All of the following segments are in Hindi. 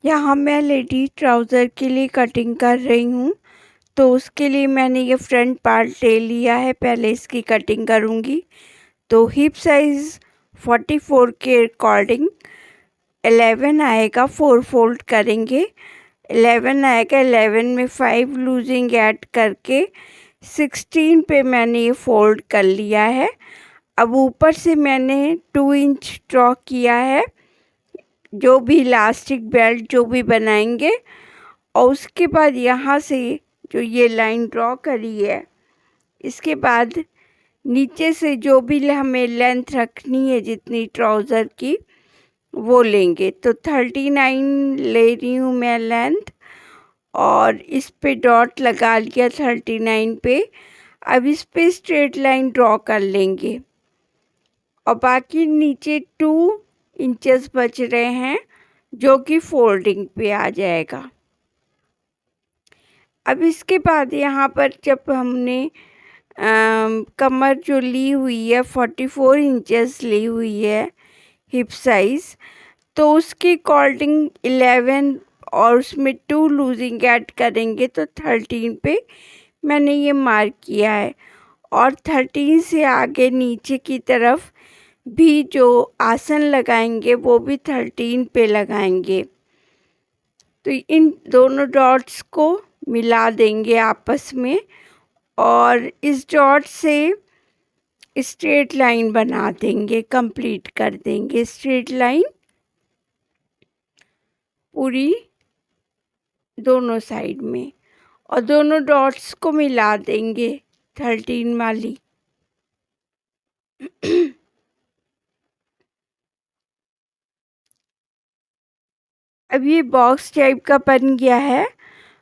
यहाँ मैं लेडी ट्राउज़र के लिए कटिंग कर रही हूँ, तो उसके लिए मैंने ये फ्रंट पार्ट ले लिया है। पहले इसकी कटिंग करूँगी। तो हिप साइज़ 44 के अकॉर्डिंग 11 आएगा, 4 फोल्ड करेंगे। 11 आएगा, 11 में 5 लूजिंग ऐड करके 16 पे मैंने ये फोल्ड कर लिया है। अब ऊपर से मैंने 2 इंच ड्रॉ किया है, जो भी इलास्टिक बेल्ट जो भी बनाएंगे। और उसके बाद यहाँ से जो ये लाइन ड्रॉ करी है, इसके बाद नीचे से जो भी हमें लेंथ रखनी है जितनी ट्राउज़र की वो लेंगे। तो 39 ले रही हूँ मैं लेंथ, और इस पे डॉट लगा लिया 39 पे। अब इस पे स्ट्रेट लाइन ड्रॉ कर लेंगे और बाकी नीचे 2 इंचेस बच रहे हैं जो कि फोल्डिंग पे आ जाएगा। अब इसके बाद यहाँ पर जब हमने कमर जो ली हुई है 44 इंचेस ली हुई है हिप साइज़, तो उसके अकॉर्डिंग 11 और उसमें 2 लूजिंग ऐड करेंगे तो 13 पे मैंने ये मार्क किया है। और 13 से आगे नीचे की तरफ भी जो आसन लगाएंगे वो भी 13 पे लगाएंगे। तो इन दोनों डॉट्स को मिला देंगे आपस में और इस डॉट से स्ट्रेट लाइन बना देंगे, कंप्लीट कर देंगे स्ट्रेट लाइन पूरी दोनों साइड में, और दोनों डॉट्स को मिला देंगे 13 वाली। अब ये बॉक्स टाइप का बन गया है।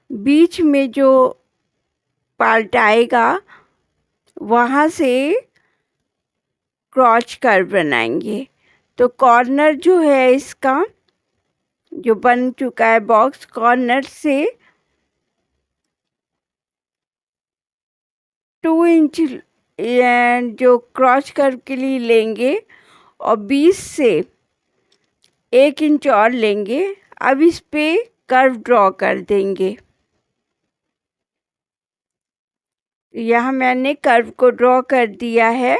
बीच में जो पार्ट आएगा वहाँ से क्रॉच कर्व बनाएंगे। तो कॉर्नर जो है इसका जो बन चुका है बॉक्स, कॉर्नर से 2 इंच जो क्रॉच कर्व के लिए लेंगे और 20 से 1 इंच और लेंगे। अब इस पे कर्व ड्रॉ कर देंगे। यहाँ मैंने कर्व को ड्रॉ कर दिया है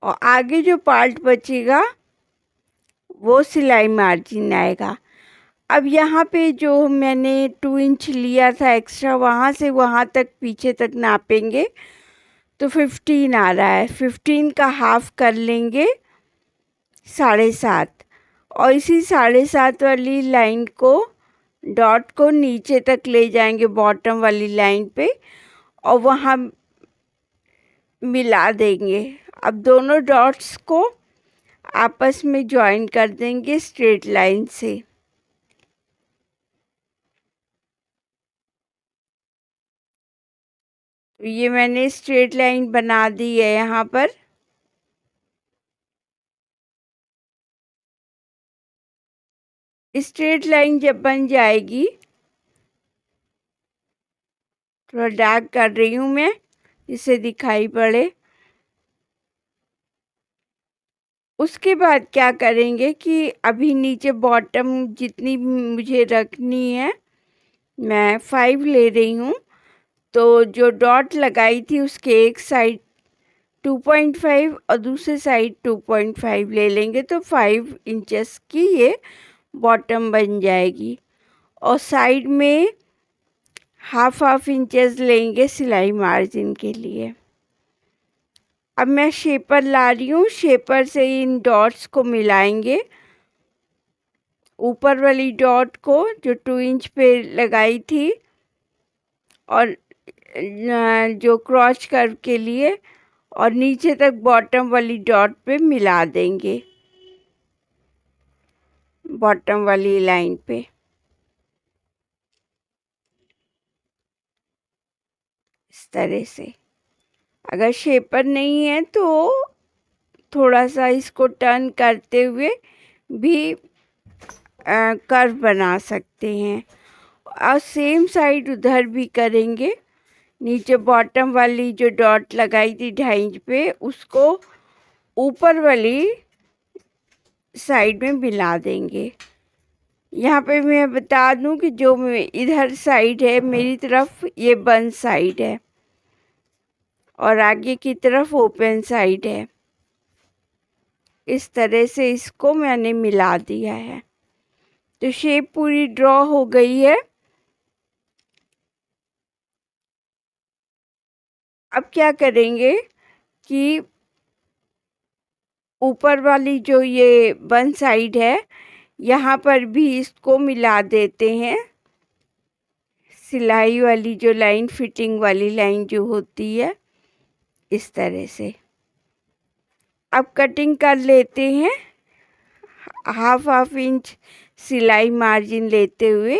और आगे जो पार्ट बचेगा वो सिलाई मार्जिन आएगा। अब यहाँ पे जो मैंने 2 इंच लिया था एक्स्ट्रा, वहाँ से वहाँ तक पीछे तक नापेंगे तो 15 आ रहा है। 15 का हाफ कर लेंगे 7.5, और इसी 7.5 वाली लाइन को डॉट को नीचे तक ले जाएंगे बॉटम वाली लाइन पे और वहाँ मिला देंगे। अब दोनों डॉट्स को आपस में जॉइन कर देंगे स्ट्रेट लाइन से। तो ये मैंने स्ट्रेट लाइन बना दी है यहाँ पर। स्ट्रेट लाइन जब बन जाएगी, थोड़ा डार्क कर रही हूँ मैं जिससे दिखाई पड़े। उसके बाद क्या करेंगे कि अभी नीचे बॉटम जितनी मुझे रखनी है मैं 5 ले रही हूँ। तो जो डॉट लगाई थी उसके एक साइड 2.5 और दूसरे साइड 2.5 ले लेंगे तो 5 इंचेस की ये बॉटम बन जाएगी। और साइड में हाफ इंचेस लेंगे सिलाई मार्जिन के लिए। अब मैं शेपर ला रही हूँ। शेपर से इन डॉट्स को मिलाएंगे। ऊपर वाली डॉट को जो 2 इंच पे लगाई थी और जो क्रॉच कर्व के लिए, और नीचे तक बॉटम वाली डॉट पे मिला देंगे बॉटम वाली लाइन पे। इस तरह से अगर शेपर नहीं है तो थोड़ा सा इसको टर्न करते हुए भी कर्व बना सकते हैं। और सेम साइड उधर भी करेंगे। नीचे बॉटम वाली जो डॉट लगाई थी 2.5 इंच पे, उसको ऊपर वाली साइड में मिला देंगे। यहाँ पे मैं बता दूं कि जो इधर साइड है मेरी तरफ, ये बंद साइड है और आगे की तरफ ओपन साइड है। इस तरह से इसको मैंने मिला दिया है। तो शेप पूरी ड्रॉ हो गई है। अब क्या करेंगे कि ऊपर वाली जो ये बंद साइड है, यहाँ पर भी इसको मिला देते हैं। सिलाई वाली जो लाइन, फिटिंग वाली लाइन जो होती है, इस तरह से। अब कटिंग कर लेते हैं हाफ इंच सिलाई मार्जिन लेते हुए।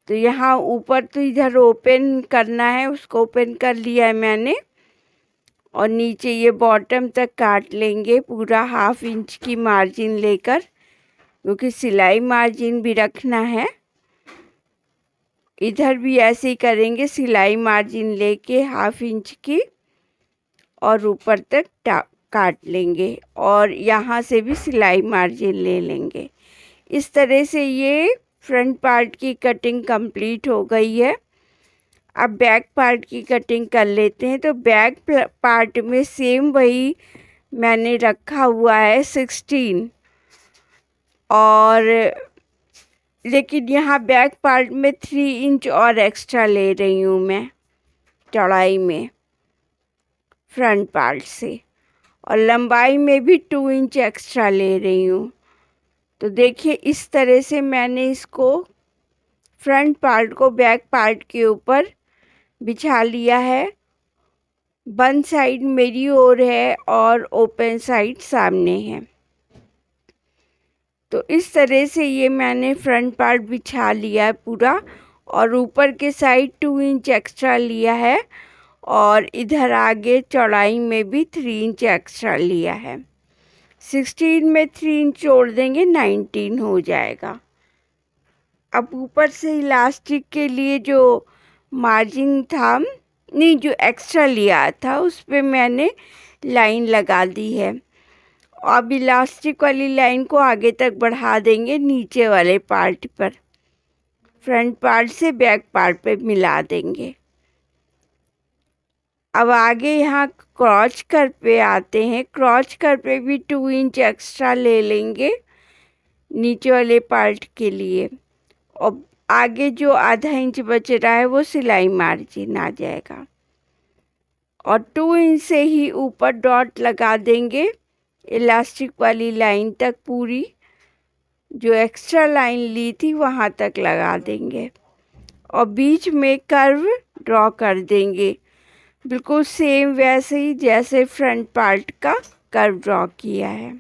तो यहाँ ऊपर तो इधर ओपन करना है, उसको ओपन कर लिया है मैंने, और नीचे ये बॉटम तक काट लेंगे पूरा हाफ इंच की मार्जिन लेकर, क्योंकि सिलाई मार्जिन भी रखना है। इधर भी ऐसे ही करेंगे, सिलाई मार्जिन लेके हाफ इंच की और ऊपर तक काट लेंगे, और यहाँ से भी सिलाई मार्जिन ले लेंगे। इस तरह से ये फ्रंट पार्ट की कटिंग कंप्लीट हो गई है। अब बैक पार्ट की कटिंग कर लेते हैं। तो बैक पार्ट में सेम वही मैंने रखा हुआ है 16, और लेकिन यहाँ बैक पार्ट में 3 इंच और एक्स्ट्रा ले रही हूँ मैं चौड़ाई में फ्रंट पार्ट से, और लंबाई में भी 2 इंच एक्स्ट्रा ले रही हूँ। तो देखिए इस तरह से मैंने इसको फ्रंट पार्ट को बैक पार्ट के ऊपर बिछा लिया है। बंद साइड मेरी ओर है और ओपन साइड सामने है। तो इस तरह से ये मैंने फ्रंट पार्ट बिछा लिया है पूरा, और ऊपर के साइड 2 इंच एक्स्ट्रा लिया है, और इधर आगे चौड़ाई में भी 3 इंच एक्स्ट्रा लिया है। 16 में 3 इंच जोड़ देंगे, 19 हो जाएगा। अब ऊपर से इलास्टिक के लिए जो मार्जिन था, नहीं, जो एक्स्ट्रा लिया था, उस पे मैंने लाइन लगा दी है। अब इलास्टिक वाली लाइन को आगे तक बढ़ा देंगे नीचे वाले पार्ट पर, फ्रंट पार्ट से बैक पार्ट पे मिला देंगे। अब आगे यहाँ क्रॉच कर पे आते हैं। क्रॉच कर पे भी 2 इंच एक्स्ट्रा ले लेंगे नीचे वाले पार्ट के लिए, और आगे जो आधा इंच बच रहा है वो सिलाई मार्जिन आ जाएगा, और 2 इंच से ही ऊपर डॉट लगा देंगे इलास्टिक वाली लाइन तक। पूरी जो एक्स्ट्रा लाइन ली थी वहाँ तक लगा देंगे, और बीच में कर्व ड्रॉ कर देंगे, बिल्कुल सेम वैसे ही जैसे फ्रंट पार्ट का कर्व ड्रॉ किया है।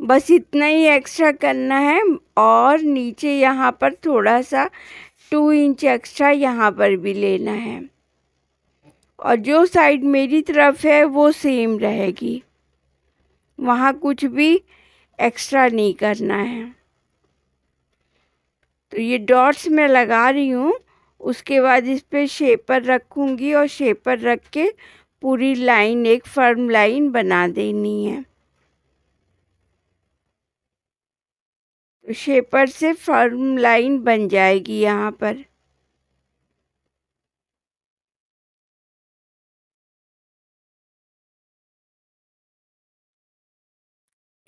बस इतना ही एक्स्ट्रा करना है, और नीचे यहाँ पर थोड़ा सा 2 इंच एक्स्ट्रा यहाँ पर भी लेना है, और जो साइड मेरी तरफ है वो सेम रहेगी, वहाँ कुछ भी एक्स्ट्रा नहीं करना है। तो ये डॉट्स मैं लगा रही हूँ, उसके बाद इस पे शेपर रखूँगी, और शेपर रख के पूरी लाइन एक फर्म लाइन बना देनी है। तो शेपर से फर्म लाइन बन जाएगी यहाँ पर।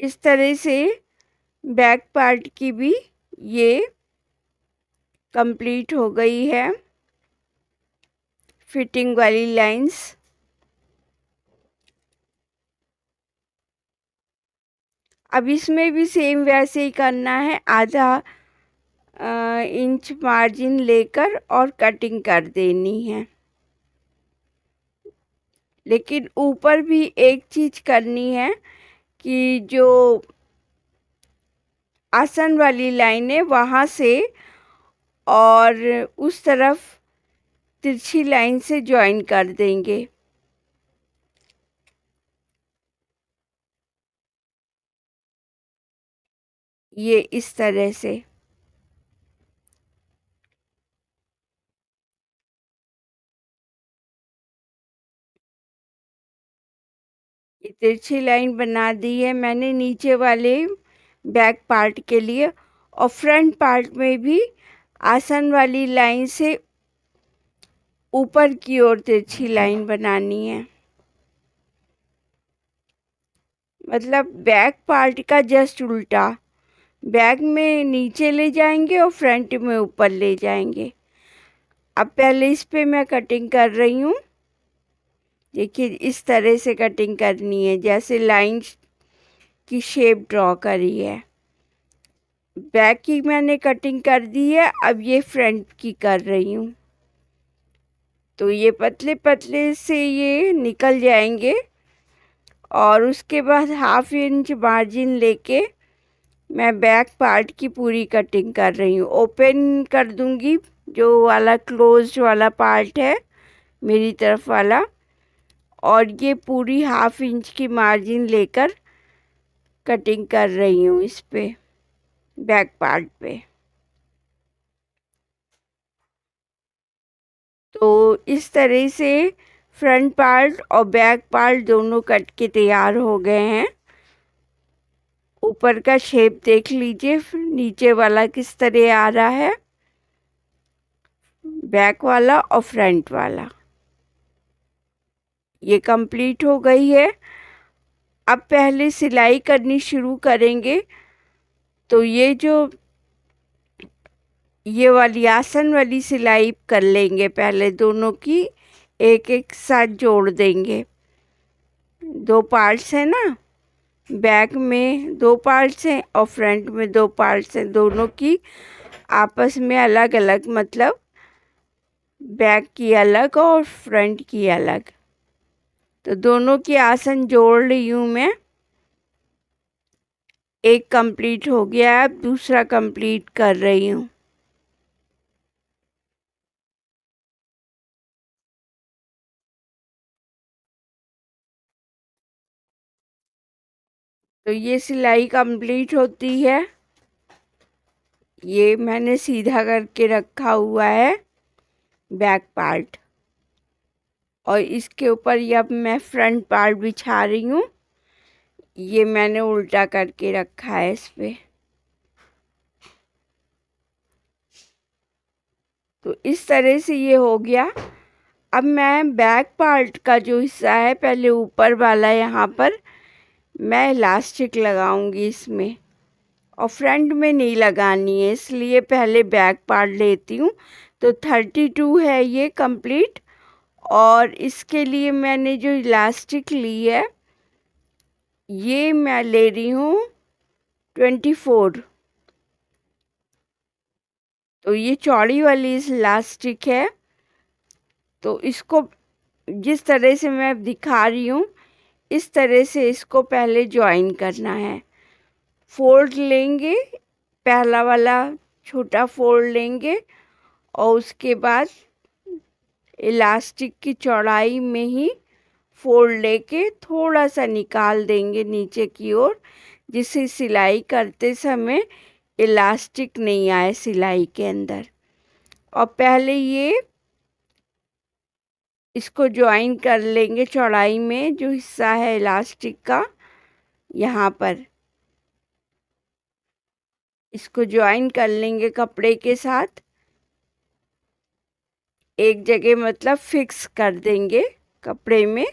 इस तरह से बैक पार्ट की भी ये कंप्लीट हो गई है फिटिंग वाली लाइंस। अब इसमें भी सेम वैसे ही करना है, आधा इंच मार्जिन लेकर और कटिंग कर देनी है। लेकिन ऊपर भी एक चीज़ करनी है कि जो आसन वाली लाइन है वहाँ से और उस तरफ तिरछी लाइन से ज्वाइन कर देंगे। ये इस तरह से। ये तिरछी लाइन बना दी है मैंने नीचे वाले बैक पार्ट के लिए, और फ्रंट पार्ट में भी आसन वाली लाइन से ऊपर की ओर तिरछी लाइन बनानी है। मतलब बैक पार्ट का जस्ट उल्टा, बैक में नीचे ले जाएंगे और फ्रंट में ऊपर ले जाएंगे। अब पहले इस पे मैं कटिंग कर रही हूँ। देखिए इस तरह से कटिंग करनी है जैसे लाइन की शेप ड्रॉ करी है। बैक की मैंने कटिंग कर दी है, अब ये फ्रंट की कर रही हूँ। तो ये पतले पतले से ये निकल जाएंगे और उसके बाद 1/2 इंच मार्जिन लेके मैं बैक पार्ट की पूरी कटिंग कर रही हूँ। ओपन कर दूँगी जो वाला क्लोज वाला पार्ट है मेरी तरफ वाला, और ये पूरी 1/2 इंच की मार्जिन लेकर कटिंग कर रही हूँ इस पे बैक पार्ट पे। तो इस तरह से फ्रंट पार्ट और बैक पार्ट दोनों कट के तैयार हो गए हैं। ऊपर का शेप देख लीजिए, नीचे वाला किस तरह आ रहा है, बैक वाला और फ्रंट वाला। ये कंप्लीट हो गई है। अब पहले सिलाई करनी शुरू करेंगे। तो ये वाली आसन वाली सिलाई कर लेंगे पहले, दोनों की एक एक साथ जोड़ देंगे। 2 पार्ट्स हैं ना, बैक में 2 पार्ट्स हैं और फ्रंट में 2 पार्ट्स हैं, दोनों की आपस में अलग अलग, मतलब बैक की अलग और फ्रंट की अलग। तो दोनों की आसन जोड़ रही हूँ मैं। एक कंप्लीट हो गया है, अब दूसरा कंप्लीट कर रही हूँ। तो ये सिलाई कंप्लीट होती है। ये मैंने सीधा करके रखा हुआ है बैक पार्ट, और इसके ऊपर ये अब मैं फ्रंट पार्ट बिछा रही हूँ। ये मैंने उल्टा करके रखा है इस पे। तो इस तरह से ये हो गया। अब मैं बैक पार्ट का जो हिस्सा है, पहले ऊपर वाला यहाँ पर मैं इलास्टिक लगाऊंगी इसमें, और फ्रंट में नहीं लगानी है, इसलिए पहले बैक पार्ट लेती हूँ। तो 32 है ये कंप्लीट, और इसके लिए मैंने जो इलास्टिक ली है ये मैं ले रही हूँ 24। तो ये चौड़ी वाली इलास्टिक है। तो इसको जिस तरह से मैं दिखा रही हूँ इस तरह से इसको पहले ज्वाइन करना है। फोल्ड लेंगे, पहला वाला छोटा फोल्ड लेंगे और उसके बाद इलास्टिक की चौड़ाई में ही फोल्ड लेके थोड़ा सा निकाल देंगे नीचे की ओर, जिससे सिलाई करते समय इलास्टिक नहीं आए सिलाई के अंदर। और पहले ये इसको ज्वाइन कर लेंगे चौड़ाई में, जो हिस्सा है इलास्टिक का यहाँ पर इसको ज्वाइन कर लेंगे कपड़े के साथ एक जगह, मतलब फिक्स कर देंगे कपड़े में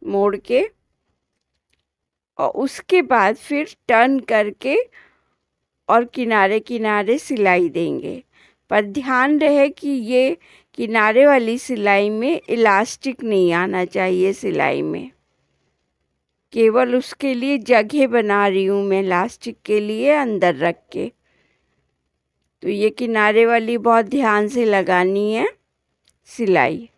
मोड़ के, और उसके बाद फिर टर्न करके और किनारे किनारे सिलाई देंगे। पर ध्यान रहे कि ये किनारे वाली सिलाई में इलास्टिक नहीं आना चाहिए सिलाई में, केवल उसके लिए जगह बना रही हूँ मैं इलास्टिक के लिए अंदर रख के। तो ये किनारे वाली बहुत ध्यान से लगानी है सिलाई।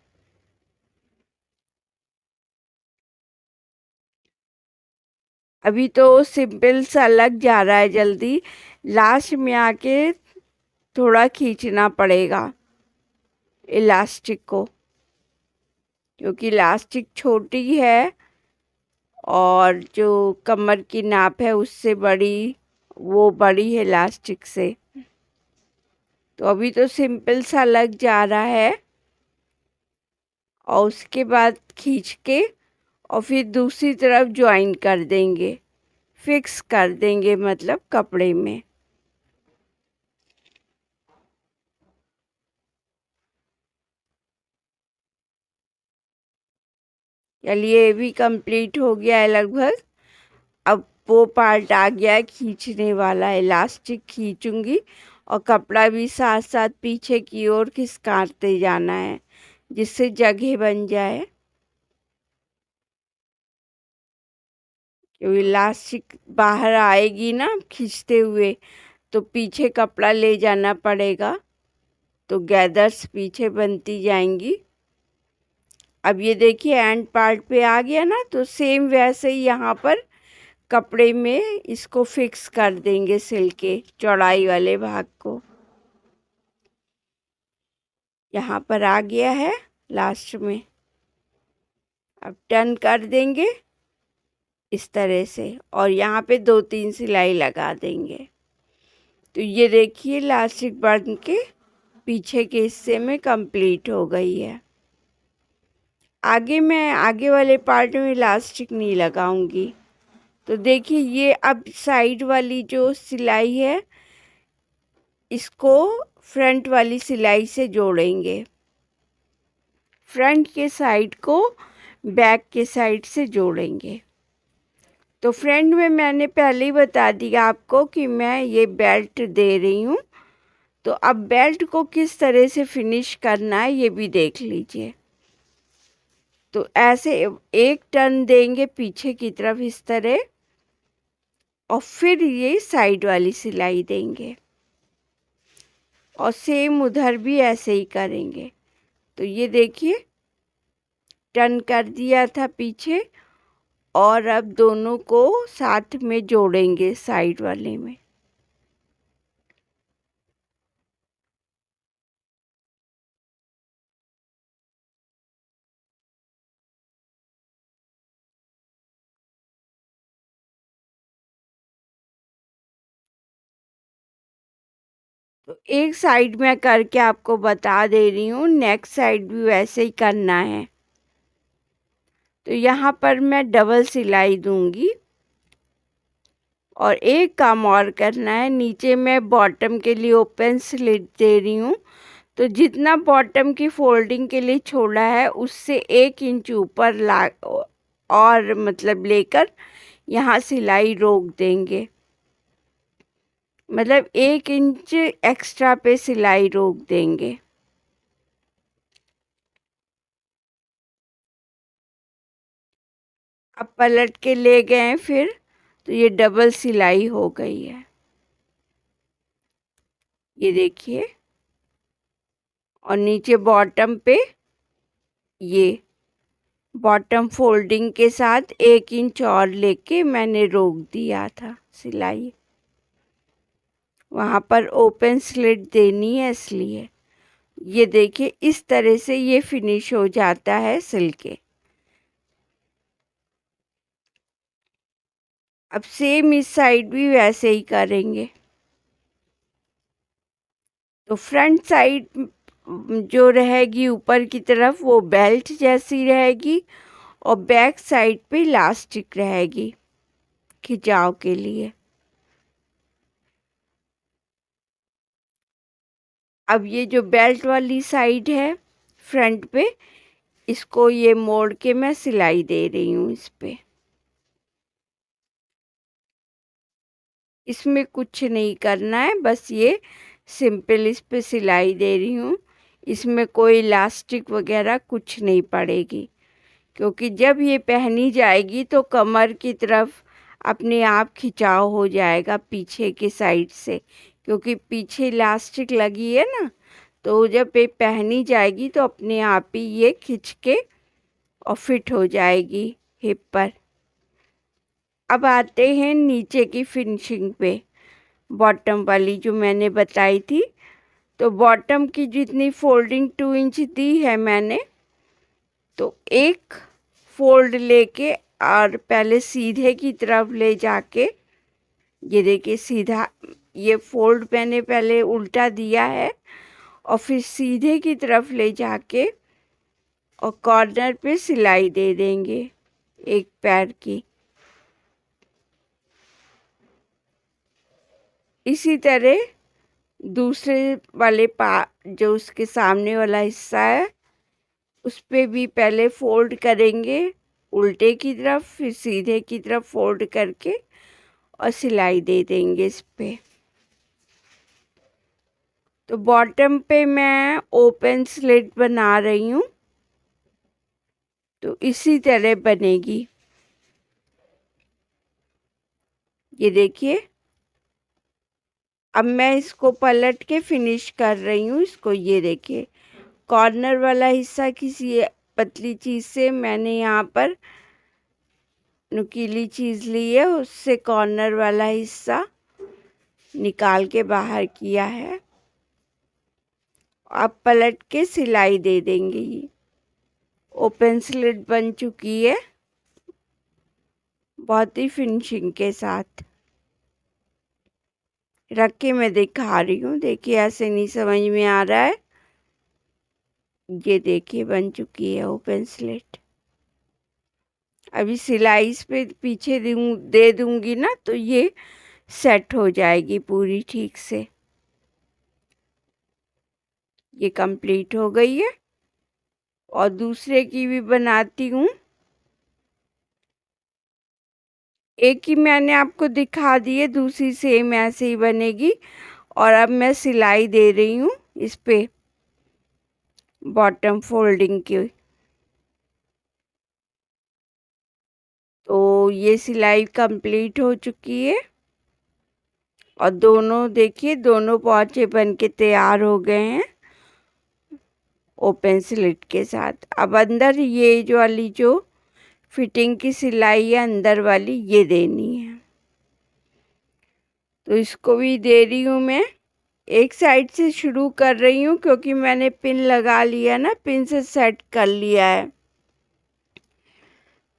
अभी तो सिंपल सा लग जा रहा है जल्दी, लास्ट में आके थोड़ा खींचना पड़ेगा इलास्टिक को, क्योंकि इलास्टिक छोटी है और जो कमर की नाप है उससे बड़ी, वो बड़ी है इलास्टिक से। तो अभी तो सिंपल सा लग जा रहा है, और उसके बाद खींच के और फिर दूसरी तरफ ज्वाइन कर देंगे, फिक्स कर देंगे मतलब कपड़े में। चलिए ये भी कंप्लीट हो गया है लगभग। अब वो पार्ट आ गया है खींचने वाला, इलास्टिक खींचूंगी और कपड़ा भी साथ साथ पीछे की ओर खिसकाते जाना है जिससे जगह बन जाए। क्योंकि इलास्टिक बाहर आएगी ना खींचते हुए तो पीछे कपड़ा ले जाना पड़ेगा, तो गैदर्स पीछे बनती जाएंगी। अब ये देखिए एंड पार्ट पे आ गया ना, तो सेम वैसे ही यहाँ पर कपड़े में इसको फिक्स कर देंगे सिल के चौड़ाई वाले भाग को। यहाँ पर आ गया है लास्ट में। अब टर्न कर देंगे इस तरह से और यहाँ पे 2-3 सिलाई लगा देंगे। तो ये देखिए इलास्टिक बन के पीछे के हिस्से में कंप्लीट हो गई है। मैं आगे वाले पार्ट में इलास्टिक नहीं लगाऊंगी। तो देखिए ये अब साइड वाली जो सिलाई है इसको फ्रंट वाली सिलाई से जोड़ेंगे। फ्रंट के साइड को बैक के साइड से जोड़ेंगे। तो फ्रंट में मैंने पहले ही बता दिया आपको कि मैं ये बेल्ट दे रही हूँ। तो अब बेल्ट को किस तरह से फिनिश करना है ये भी देख लीजिए। तो ऐसे एक टर्न देंगे पीछे की तरफ इस तरह और फिर ये साइड वाली सिलाई देंगे और सेम उधर भी ऐसे ही करेंगे। तो ये देखिए टर्न कर दिया था पीछे और अब दोनों को साथ में जोड़ेंगे साइड वाले में। तो एक साइड में करके आपको बता दे रही हूँ, नेक्स्ट साइड भी वैसे ही करना है। तो यहाँ पर मैं डबल सिलाई दूंगी और एक काम और करना है, नीचे मैं बॉटम के लिए ओपन स्लिट दे रही हूँ। तो जितना बॉटम की फोल्डिंग के लिए छोड़ा है उससे 1 इंच ऊपर ला और मतलब लेकर यहाँ सिलाई रोक देंगे, मतलब 1 इंच एक्स्ट्रा पे सिलाई रोक देंगे। अब पलट के ले गए फिर, तो ये डबल सिलाई हो गई है, ये देखिए। और नीचे बॉटम पे ये बॉटम फोल्डिंग के साथ 1 इंच और लेके मैंने रोक दिया था सिलाई। वहाँ पर ओपन स्लिट देनी है इसलिए। ये देखिए इस तरह से ये फिनिश हो जाता है सिल के। अब सेम इस साइड भी वैसे ही करेंगे। तो फ्रंट साइड जो रहेगी ऊपर की तरफ वो बेल्ट जैसी रहेगी और बैक साइड पे इलास्टिक रहेगी खिंचाव के लिए। अब ये जो बेल्ट वाली साइड है फ्रंट पे, इसको ये मोड़ के मैं सिलाई दे रही हूँ इस पे। इसमें कुछ नहीं करना है, बस ये सिंपल इस पे सिलाई दे रही हूँ। इसमें कोई इलास्टिक वगैरह कुछ नहीं पड़ेगी, क्योंकि जब ये पहनी जाएगी तो कमर की तरफ अपने आप खिंचाव हो जाएगा पीछे के साइड से, क्योंकि पीछे इलास्टिक लगी है ना। तो जब ये पहनी जाएगी तो अपने आप ही ये खिंच के और फिट हो जाएगी हिप पर। अब आते हैं नीचे की फिनिशिंग पे, बॉटम वाली जो मैंने बताई थी। तो बॉटम की जितनी फोल्डिंग 2 इंच दी है मैंने, तो एक फोल्ड लेके और पहले सीधे की तरफ ले जाके, ये देखिए सीधा ये फोल्ड मैंने पहले उल्टा दिया है और फिर सीधे की तरफ ले जाके और कॉर्नर पे सिलाई दे देंगे एक पैर की। इसी तरह दूसरे वाले जो उसके सामने वाला हिस्सा है उस पे भी पहले फोल्ड करेंगे उल्टे की तरफ, फिर सीधे की तरफ फोल्ड करके और सिलाई दे देंगे इस पे। तो बॉटम पे मैं ओपन स्लिट बना रही हूँ, तो इसी तरह बनेगी। ये देखिए, अब मैं इसको पलट के फिनिश कर रही हूँ इसको। ये देखिए, कॉर्नर वाला हिस्सा किसी पतली चीज़ से मैंने यहाँ पर नुकीली चीज़ ली है, उससे कॉर्नर वाला हिस्सा निकाल के बाहर किया है। अब पलट के सिलाई दे देंगे। ये ओपन स्लिट बन चुकी है बहुत ही फिनिशिंग के साथ। रख के मैं दिखा रही हूँ, देखिए ऐसे नहीं समझ में आ रहा है। ये देखिए बन चुकी है ओपन स्लिट। अभी सिलाई इस पे पीछे दे दूंगी ना, तो ये सेट हो जाएगी पूरी ठीक से। ये कंप्लीट हो गई है और दूसरे की भी बनाती हूँ। एक ही मैंने आपको दिखा दी है, दूसरी सेम ऐसे ही बनेगी। और अब मैं सिलाई दे रही हूँ इस पे बॉटम फोल्डिंग की। तो ये सिलाई कंप्लीट हो चुकी है और दोनों देखिए, दोनों पोंचे बन के तैयार हो गए हैं ओपन स्लिट के साथ। अब अंदर ये जो वाली जो फिटिंग की सिलाई है अंदर वाली, ये देनी है। तो इसको भी दे रही हूँ मैं। एक साइड से शुरू कर रही हूँ क्योंकि मैंने पिन लगा लिया ना, पिन से सेट कर लिया है।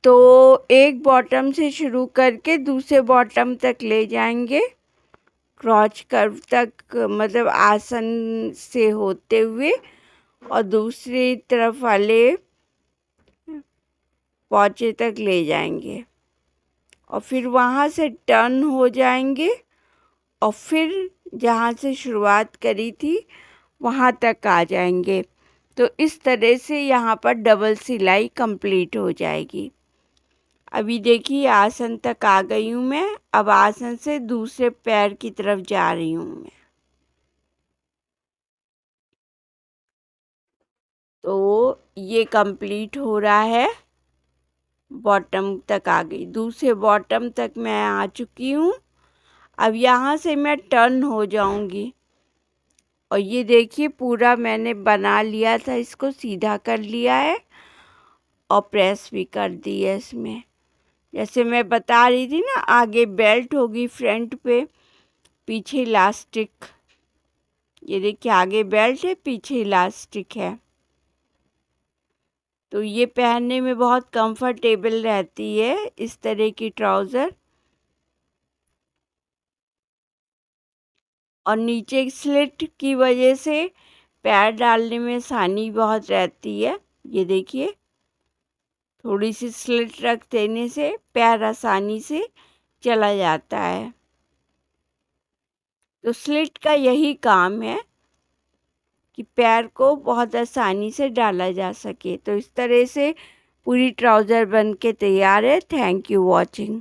तो एक बॉटम से शुरू करके दूसरे बॉटम तक ले जाएंगे, क्रॉच कर्व तक, मतलब आसन से होते हुए, और दूसरी तरफ वाले पोंचे तक ले जाएंगे और फिर वहाँ से टर्न हो जाएंगे और फिर जहाँ से शुरुआत करी थी वहाँ तक आ जाएंगे। तो इस तरह से यहाँ पर डबल सिलाई कंप्लीट हो जाएगी। अभी देखिए आसन तक आ गई हूँ मैं। अब आसन से दूसरे पैर की तरफ जा रही हूँ मैं। तो ये कंप्लीट हो रहा है, बॉटम तक आ गई। दूसरे बॉटम तक मैं आ चुकी हूँ। अब यहाँ से मैं टर्न हो जाऊँगी और ये देखिए पूरा मैंने बना लिया था, इसको सीधा कर लिया है और प्रेस भी कर दी है इसमें। जैसे मैं बता रही थी ना, आगे बेल्ट होगी फ्रंट पे, पीछे इलास्टिक। ये देखिए आगे बेल्ट है, पीछे इलास्टिक है। तो ये पहनने में बहुत कंफर्टेबल रहती है इस तरह की ट्राउज़र। और नीचे स्लिट की वजह से पैर डालने में आसानी बहुत रहती है। ये देखिए, थोड़ी सी स्लिट रख देने से पैर आसानी से चला जाता है। तो स्लिट का यही काम है कि पैर को बहुत आसानी से डाला जा सके। तो इस तरह से पूरी ट्राउज़र बन के तैयार है। Thank you watching.